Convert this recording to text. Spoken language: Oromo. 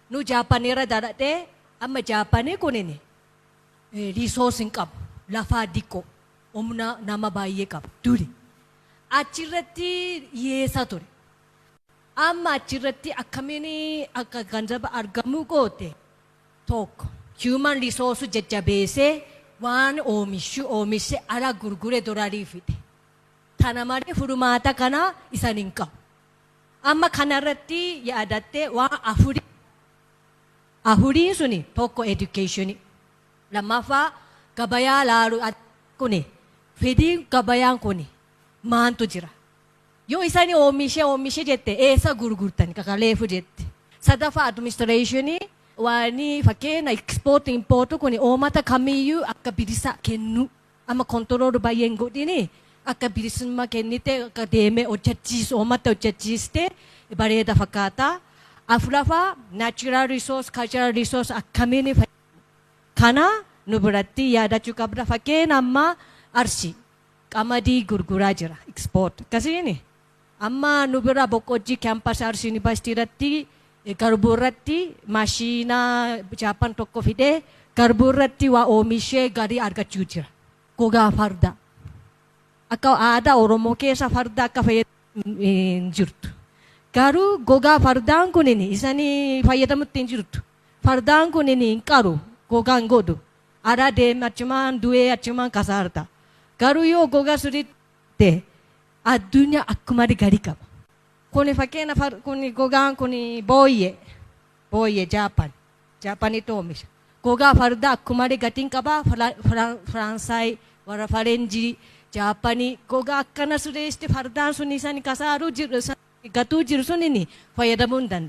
Nu Jaapaneera daadhatee amma Jaapanee kunini riisoosiin qabu lafaa diqqoo humna nama baay'ee qabu duri achirratti hiyyeessa ture. Amma achirratti akkamiin akka ganzaba argamuu goote tokko human resource jajjabeessee waan oomishe ala gurgure dorarii fide. Tana malee furmaata kana isaan hin qabu. Amma kanarratti yaadattee waan afuriin suni tokko education lammaffaa gabayaa laalu kuni fedhiin gabayaan kuni maantu jira. Yoo isaan oomishe jette eessa gurgurtan kakaleefu jette. Sadaffaa administrationii waan fakkeenya export import kuni oomisha kamiyyuu akka bilisa kennu amma control baay'een godhini akka bilisummaa kennite akka deemee hojjechiisu oomisha hojjechiiste bareeda fakkaata. Afuraffaa natural resource cultural resource akkamiin kana nu biratti yaadachuu qabda. Fakkeenya amma Arsii qamadii gurguraa jira export akkasiini. Amma nu bira Boqqojjii campus Arsii University irratti garbuu irratti maashina Jaapan tokko fidee garbuu irratti waa oomishee garii argachuu jira. Gogaa farda akka aadaa Oromoo keessa farda akka fayyadamu jirtu. Garuu gogaa fardaan kunini isanii fayyadamutti hin jirtu. Fardaan kunini hin qaru gogaan godhu. Aadaa deemee achumaan du'ee achumaan kasaarta. Garuu yoo gogaa sirriitti addunyaa akkuma gadi qaba. Kuni fakkeenya kuni gogaan kuni booyyee Jaapanitti oomisha. Gogaa fardaa akkuma gatiin qaba Faransaay warra Farenjii Jaapanii gogaa akkana sirreesti fardaan sun isaan kasaaru gatuu jiru sun inni fayyadamuu hin danda'u.